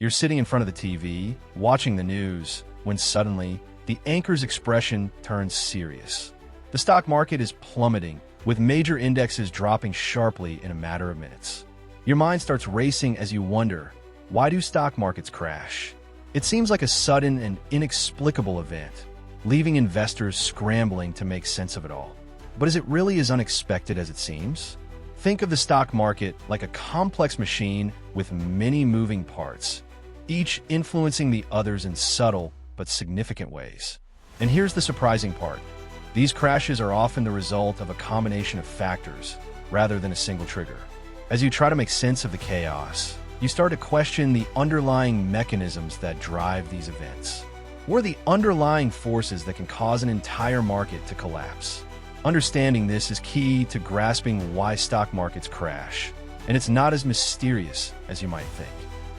You're sitting in front of the TV, watching the news, when suddenly, the anchor's expression turns serious. The stock market is plummeting, with major indexes dropping sharply in a matter of minutes. Your mind starts racing as you wonder, why do stock markets crash? It seems like a sudden and inexplicable event, leaving investors scrambling to make sense of it all. But is it really as unexpected as it seems? Think of the stock market like a complex machine with many moving parts, each influencing the others in subtle but significant ways. And here's the surprising part. These crashes are often the result of a combination of factors, rather than a single trigger. As you try to make sense of the chaos, you start to question the underlying mechanisms that drive these events. What are the underlying forces that can cause an entire market to collapse? Understanding this is key to grasping why stock markets crash, and it's not as mysterious as you might think.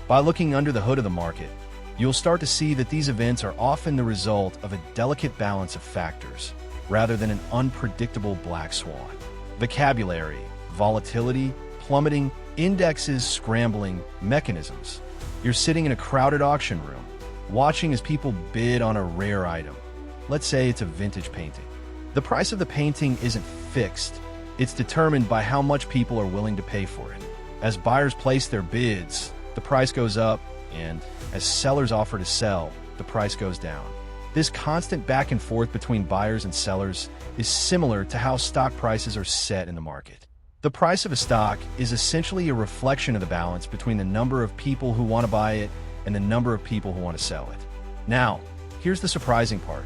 By looking under the hood of the market, you'll start to see that these events are often the result of a delicate balance of factors, rather than an unpredictable black swan. Vocabulary, volatility, plummeting, indexes, scrambling, mechanisms. You're sitting in a crowded auction room, watching as people bid on a rare item. Let's say it's a vintage painting. The price of the painting isn't fixed. It's determined by how much people are willing to pay for it. As buyers place their bids, the price goes up, and as sellers offer to sell, the price goes down. This constant back and forth between buyers and sellers is similar to how stock prices are set in the market. The price of a stock is essentially a reflection of the balance between the number of people who want to buy it and the number of people who want to sell it. Now, here's the surprising part.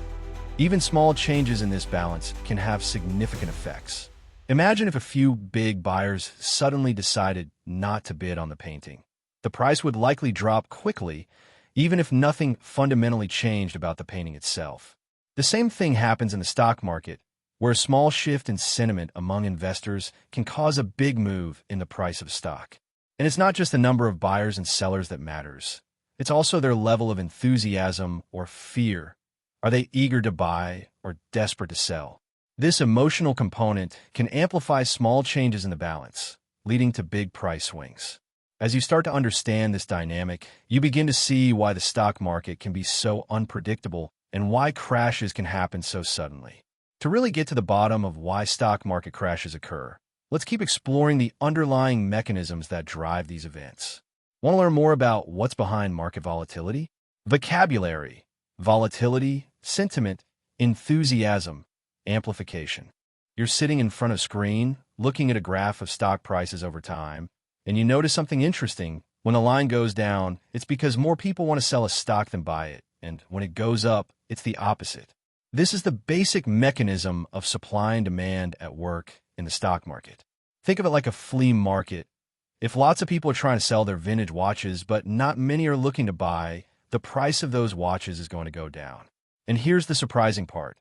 Even small changes in this balance can have significant effects. Imagine if a few big buyers suddenly decided not to bid on the painting. The price would likely drop quickly, even if nothing fundamentally changed about the painting itself. The same thing happens in the stock market, where a small shift in sentiment among investors can cause a big move in the price of stock. And it's not just the number of buyers and sellers that matters. It's also their level of enthusiasm or fear. Are they eager to buy or desperate to sell? This emotional component can amplify small changes in the balance, leading to big price swings. As you start to understand this dynamic, you begin to see why the stock market can be so unpredictable and why crashes can happen so suddenly. To really get to the bottom of why stock market crashes occur, let's keep exploring the underlying mechanisms that drive these events. Want to learn more about what's behind market volatility? Vocabulary, volatility, sentiment, enthusiasm, amplification. You're sitting in front of a screen, looking at a graph of stock prices over time, and you notice something interesting. When the line goes down, it's because more people want to sell a stock than buy it, and when it goes up, it's the opposite. This is the basic mechanism of supply and demand at work in the stock market. Think of it like a flea market. If lots of people are trying to sell their vintage watches, but not many are looking to buy, the price of those watches is going to go down. And here's the surprising part.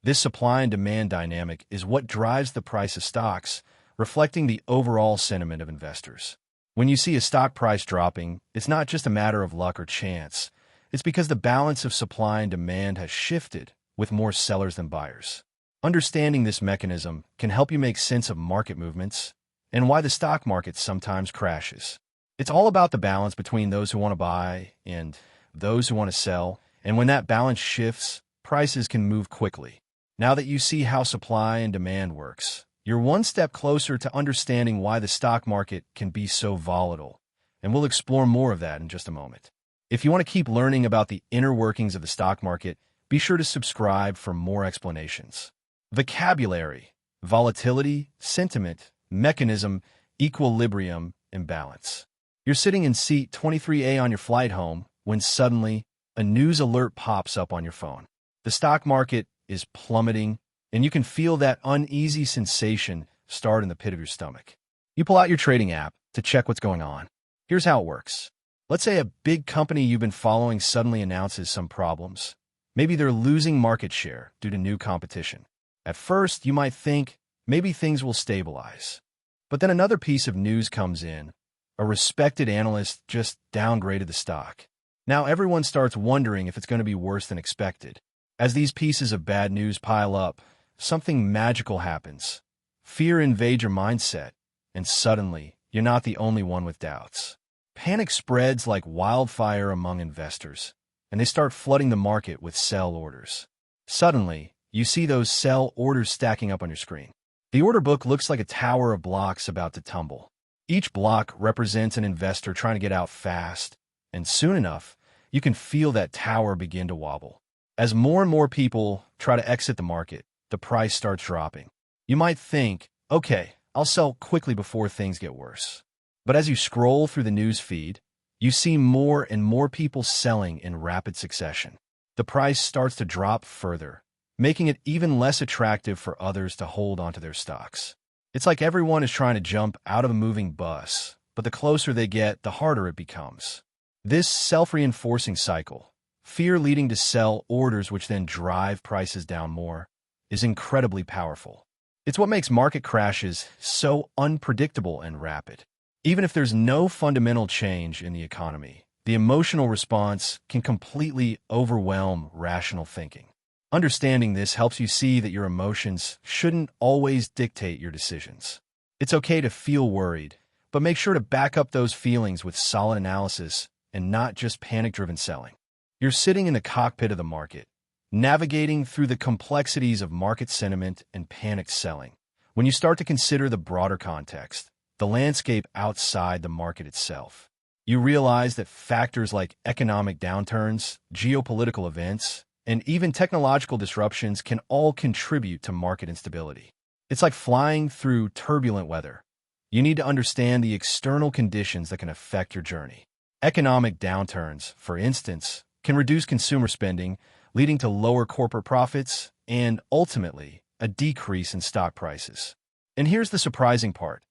This supply and demand dynamic is what drives the price of stocks, reflecting the overall sentiment of investors. When you see a stock price dropping, it's not just a matter of luck or chance. It's because the balance of supply and demand has shifted, with more sellers than buyers. Understanding this mechanism can help you make sense of market movements and why the stock market sometimes crashes. It's all about the balance between those who want to buy and those who want to sell, and when that balance shifts, prices can move quickly. Now that you see how supply and demand works, you're one step closer to understanding why the stock market can be so volatile, and we'll explore more of that in just a moment. If you want to keep learning about the inner workings of the stock market, be sure to subscribe for more explanations. Vocabulary, volatility, sentiment, mechanism, equilibrium, imbalance. You're sitting in seat 23A on your flight home when suddenly a news alert pops up on your phone. The stock market is plummeting, and you can feel that uneasy sensation start in the pit of your stomach. You pull out your trading app to check what's going on. Here's how it works. Let's say a big company you've been following suddenly announces some problems. Maybe they're losing market share due to new competition. At first, you might think maybe things will stabilize. But then another piece of news comes in. A respected analyst just downgraded the stock. Now everyone starts wondering if it's going to be worse than expected. As these pieces of bad news pile up, something magical happens. Fear invades your mindset, and suddenly, you're not the only one with doubts. Panic spreads like wildfire among investors, and they start flooding the market with sell orders. Suddenly, you see those sell orders stacking up on your screen. The order book looks like a tower of blocks about to tumble. Each block represents an investor trying to get out fast, and soon enough, you can feel that tower begin to wobble. As more and more people try to exit the market, the price starts dropping. You might think, okay, I'll sell quickly before things get worse. But as you scroll through the news feed, you see more and more people selling in rapid succession. The price starts to drop further, making it even less attractive for others to hold onto their stocks. It's like everyone is trying to jump out of a moving bus, but the closer they get, the harder it becomes. This self-reinforcing cycle, fear leading to sell orders which then drive prices down more, is incredibly powerful. It's what makes market crashes so unpredictable and rapid. Even if there's no fundamental change in the economy, the emotional response can completely overwhelm rational thinking. Understanding this helps you see that your emotions shouldn't always dictate your decisions. It's okay to feel worried, but make sure to back up those feelings with solid analysis and not just panic-driven selling. You're sitting in the cockpit of the market, navigating through the complexities of market sentiment and panicked selling. When you start to consider the broader context, the landscape outside the market itself, you realize that factors like economic downturns, geopolitical events, and even technological disruptions can all contribute to market instability. It's like flying through turbulent weather. You need to understand the external conditions that can affect your journey. Economic downturns, for instance, can reduce consumer spending, leading to lower corporate profits and, ultimately, a decrease in stock prices. And here's the surprising part.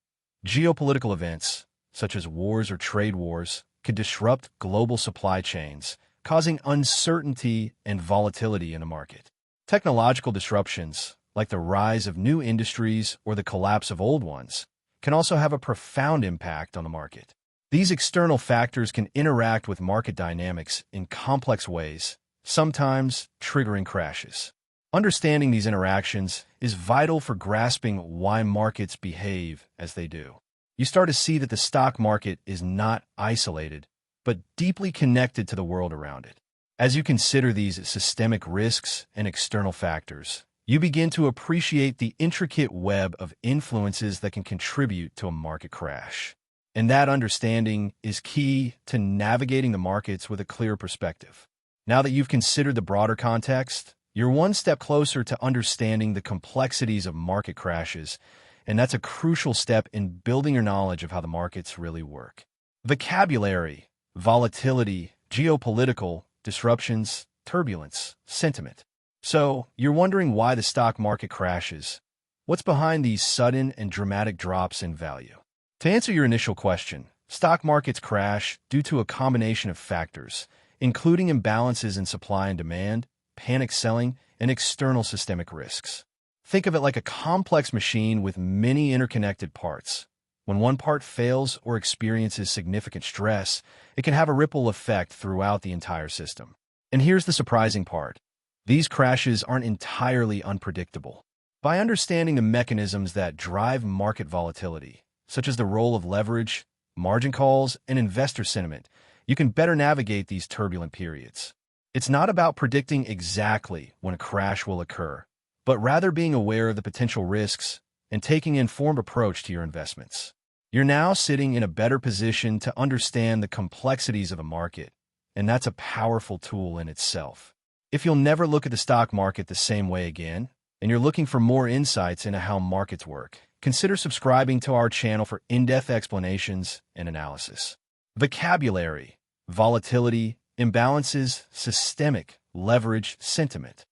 Geopolitical events, such as wars or trade wars, could disrupt global supply chains, causing uncertainty and volatility in the market. Technological disruptions, like the rise of new industries or the collapse of old ones, can also have a profound impact on the market. These external factors can interact with market dynamics in complex ways, sometimes triggering crashes. Understanding these interactions is vital for grasping why markets behave as they do. You start to see that the stock market is not isolated, but deeply connected to the world around it. As you consider these systemic risks and external factors, you begin to appreciate the intricate web of influences that can contribute to a market crash. And that understanding is key to navigating the markets with a clear perspective. Now that you've considered the broader context, you're one step closer to understanding the complexities of market crashes, and that's a crucial step in building your knowledge of how the markets really work. Vocabulary, volatility, geopolitical, disruptions, turbulence, sentiment. So, you're wondering why the stock market crashes. What's behind these sudden and dramatic drops in value? To answer your initial question, stock markets crash due to a combination of factors, including imbalances in supply and demand, panic selling, and external systemic risks. Think of it like a complex machine with many interconnected parts. When one part fails or experiences significant stress, it can have a ripple effect throughout the entire system. And here's the surprising part. These crashes aren't entirely unpredictable. By understanding the mechanisms that drive market volatility, such as the role of leverage, margin calls, and investor sentiment, you can better navigate these turbulent periods. It's not about predicting exactly when a crash will occur, but rather being aware of the potential risks and taking an informed approach to your investments. You're now sitting in a better position to understand the complexities of the market, and that's a powerful tool in itself. If you'll never look at the stock market the same way again, and you're looking for more insights into how markets work, consider subscribing to our channel for in-depth explanations and analysis. Vocabulary, volatility, imbalances, systemic, leverage, sentiment.